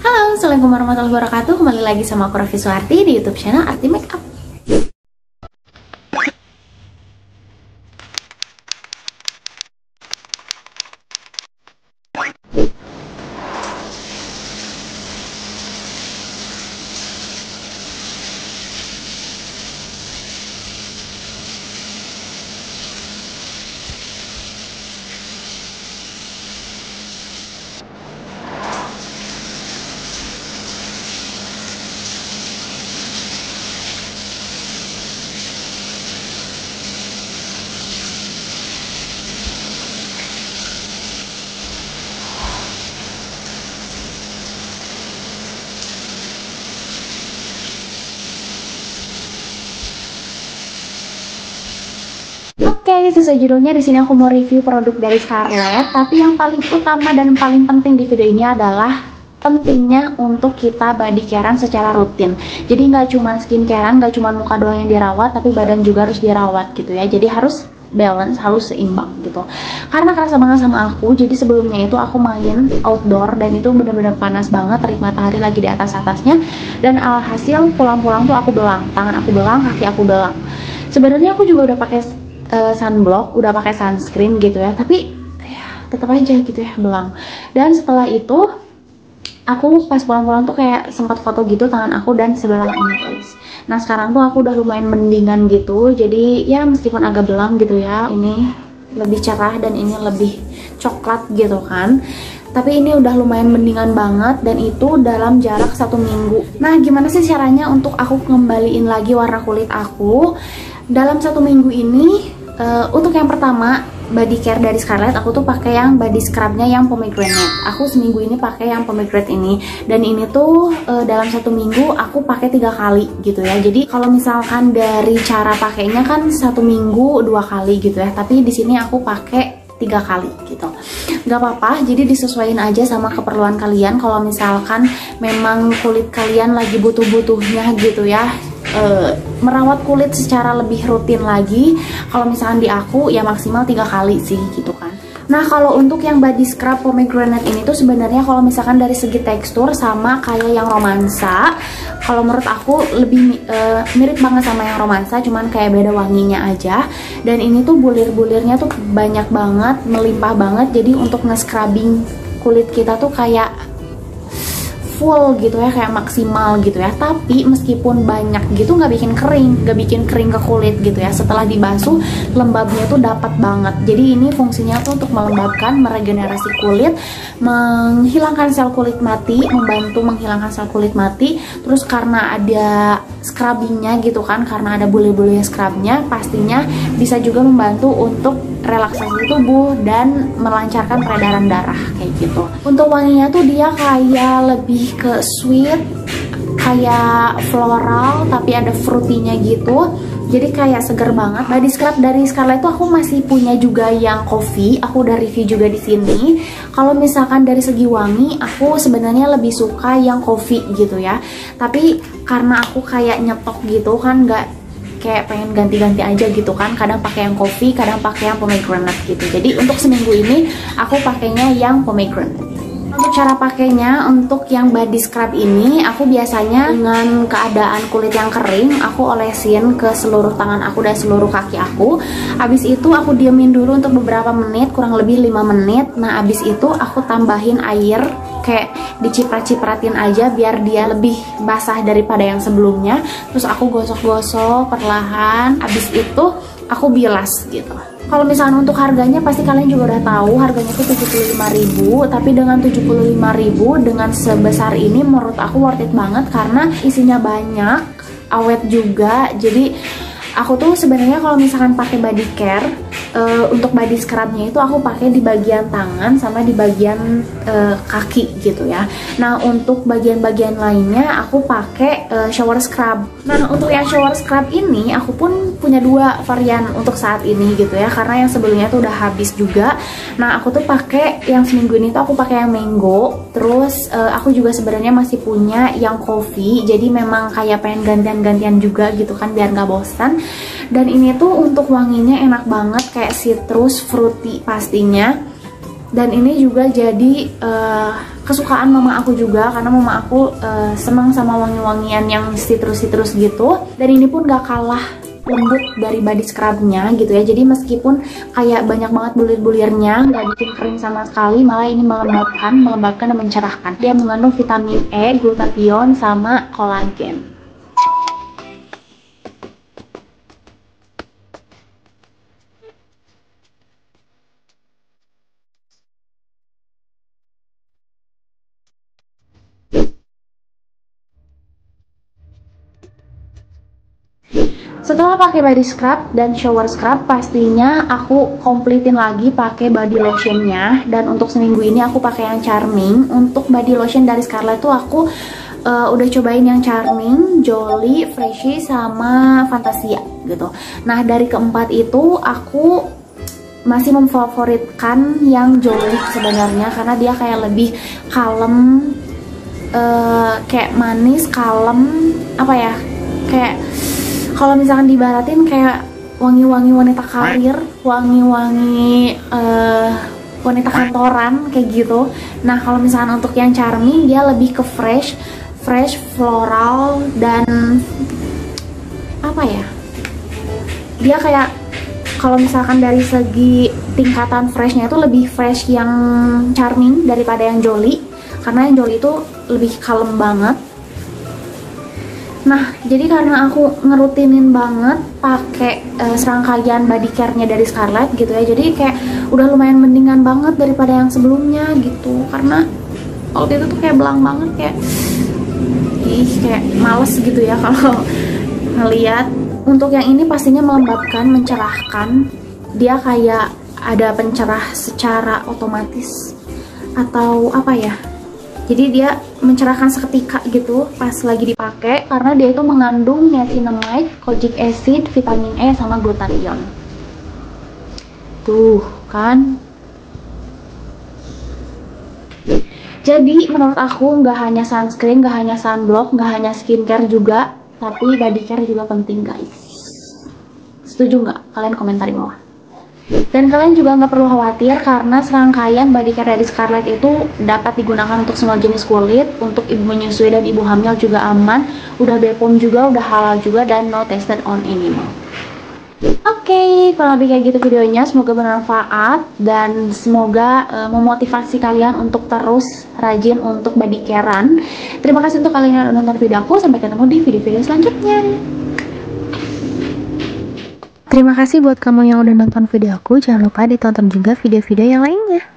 Halo, assalamualaikum warahmatullahi wabarakatuh. Kembali lagi sama aku Raffi Suharti di YouTube channel Arti Makeup. Oke, sesuai judulnya di sini aku mau review produk dari Scarlett. Tapi yang paling utama dan paling penting di video ini adalah pentingnya untuk kita body carean secara rutin. Jadi nggak cuma skincarean, nggak cuma muka doang yang dirawat, tapi badan juga harus dirawat gitu ya. Jadi harus balance, harus seimbang gitu. Karena kerasa banget sama aku, jadi sebelumnya itu aku main outdoor dan itu bener-bener panas banget, terik matahari lagi di atasnya. Dan alhasil pulang-pulang tuh aku belang, tangan aku belang, kaki aku belang. Sebenarnya aku juga udah pakai sunblock, udah pakai sunscreen gitu ya, tapi ya tetap aja gitu ya belang. Dan setelah itu aku pas pulang-pulang tuh kayak sempat foto gitu tangan aku dan sebelah ini guys. Nah sekarang tuh aku udah lumayan mendingan gitu, jadi ya meskipun agak belang gitu ya, ini lebih cerah dan ini lebih coklat gitu kan, tapi ini udah lumayan mendingan banget dan itu dalam jarak 1 minggu. Nah gimana sih caranya untuk aku kembaliin lagi warna kulit aku dalam 1 minggu ini? Untuk yang pertama, body care dari Scarlett, aku tuh pakai yang body scrubnya yang pomegranate. Aku seminggu ini pakai yang pomegranate ini, dan ini tuh dalam 1 minggu aku pakai 3 kali gitu ya. Jadi kalau misalkan dari cara pakainya kan 1 minggu 2 kali gitu ya, tapi di sini aku pakai 3 kali gitu. Gak apa-apa, jadi disesuaikan aja sama keperluan kalian. Kalau misalkan memang kulit kalian lagi butuh-butuhnya gitu ya, merawat kulit secara lebih rutin lagi. Kalau misalkan di aku ya maksimal 3 kali sih gitu kan. Nah kalau untuk yang body scrub pomegranate ini tuh sebenarnya kalau misalkan dari segi tekstur sama kayak yang romansa. Kalau menurut aku lebih mirip banget sama yang romansa, cuman kayak beda wanginya aja. Dan ini tuh bulir-bulirnya tuh banyak banget, melimpah banget. Jadi untuk nge-scrubbing kulit kita tuh kayak full gitu ya, kayak maksimal gitu ya. Tapi meskipun banyak gitu nggak bikin kering ke kulit gitu ya. Setelah dibasuh lembabnya tuh dapat banget. Jadi ini fungsinya tuh untuk melembabkan, meregenerasi kulit, menghilangkan sel kulit mati, membantu menghilangkan sel kulit mati. Terus karena ada scrubbingnya gitu kan, karena ada bule-bule scrubnya, pastinya bisa juga membantu untuk relaksasi tubuh dan melancarkan peredaran darah kayak gitu. Untuk wanginya tuh dia kayak lebih ke sweet, kayak floral tapi ada fruitynya gitu. Jadi kayak seger banget. Body scrub dari Scarlett tuh aku masih punya juga yang coffee. Aku udah review juga di sini. Kalau misalkan dari segi wangi, aku sebenarnya lebih suka yang coffee gitu ya. Tapi karena aku kayak nyetok gitu kan, nggak kayak pengen ganti-ganti aja gitu kan, kadang pakai yang coffee, kadang pakai yang pomegranate gitu. Jadi untuk seminggu ini aku pakainya yang pomegranate. Untuk cara pakainya, untuk yang body scrub ini aku biasanya dengan keadaan kulit yang kering, aku olesin ke seluruh tangan aku dan seluruh kaki aku. Habis itu aku diemin dulu untuk beberapa menit, kurang lebih 5 menit. Nah habis itu aku tambahin air, kayak diciprat-cipratin aja biar dia lebih basah daripada yang sebelumnya. Terus aku gosok-gosok perlahan. Habis itu aku bilas gitu. Kalau misalnya untuk harganya pasti kalian juga udah tahu, harganya tuh 75.000. Tapi dengan 75.000 dengan sebesar ini menurut aku worth it banget karena isinya banyak, awet juga. Jadi aku tuh sebenarnya kalau misalkan pakai body care, untuk body scrubnya itu aku pakai di bagian tangan sama di bagian kaki gitu ya. Nah untuk bagian-bagian lainnya aku pakai shower scrub. Nah untuk yang shower scrub ini aku pun punya 2 varian untuk saat ini gitu ya, karena yang sebelumnya tuh udah habis juga. Nah aku tuh pakai yang seminggu ini tuh aku pakai yang mango. Terus aku juga sebenarnya masih punya yang coffee. Jadi memang kayak pengen gantian-gantian juga gitu kan biar nggak bosan. Dan ini tuh untuk wanginya enak banget, kayak citrus, fruity pastinya. Dan ini juga jadi kesukaan mama aku juga, karena mama aku senang sama wangi-wangian yang citrus-citrus gitu. Dan ini pun gak kalah lembut dari body scrubnya gitu ya. Jadi meskipun kayak banyak banget bulir-bulirnya, nggak bikin kering sama sekali, malah ini melembabkan dan mencerahkan. Dia mengandung vitamin E, glutathione, sama kolagen. Setelah pakai body scrub dan shower scrub, pastinya aku kompletin lagi pakai body lotionnya. Dan untuk seminggu ini aku pakai yang Charming. Untuk body lotion dari Scarlett tuh aku udah cobain yang Charming, Jolie, Freshie, sama Fantasia gitu. Nah dari keempat itu aku masih memfavoritkan yang Jolie sebenarnya, karena dia kayak lebih kalem, kayak manis, kalem, apa ya, kayak kalau misalkan dibaratin kayak wangi-wangi wanita karir, wangi-wangi wanita kantoran kayak gitu. Nah kalau misalkan untuk yang Charming, dia lebih ke fresh, floral, dan apa ya, dia kayak kalau misalkan dari segi tingkatan freshnya itu lebih fresh yang Charming daripada yang Jolie, karena yang Jolie itu lebih kalem banget. Nah, jadi karena aku ngerutinin banget pakai serangkaian body care-nya dari Scarlett gitu ya, jadi kayak udah lumayan mendingan banget daripada yang sebelumnya gitu. Karena waktu itu tuh kayak belang banget, kayak kayak males gitu ya kalau ngeliat. Untuk yang ini pastinya melembabkan, mencerahkan. Dia kayak ada pencerah secara otomatis atau apa ya, jadi dia mencerahkan seketika gitu pas lagi dipakai, karena dia itu mengandung niacinamide, kojic acid, vitamin E, sama glutathione. Tuh kan. Jadi menurut aku nggak hanya sunscreen, nggak hanya sunblock, nggak hanya skincare juga, tapi body care juga penting guys. Setuju nggak? Kalian komentar di bawah. Dan kalian juga nggak perlu khawatir, karena serangkaian body care dari Scarlett itu dapat digunakan untuk semua jenis kulit. Untuk ibu menyusui dan ibu hamil juga aman, udah BPOM juga, udah halal juga, dan no tested on animal. Oke, kalau lebih kayak gitu videonya, semoga bermanfaat dan semoga memotivasi kalian untuk terus rajin untuk body care-an. Terima kasih untuk kalian yang udah nonton video aku, sampai ketemu di video-video selanjutnya. Terima kasih buat kamu yang udah nonton video aku. Jangan lupa ditonton juga video-video yang lainnya.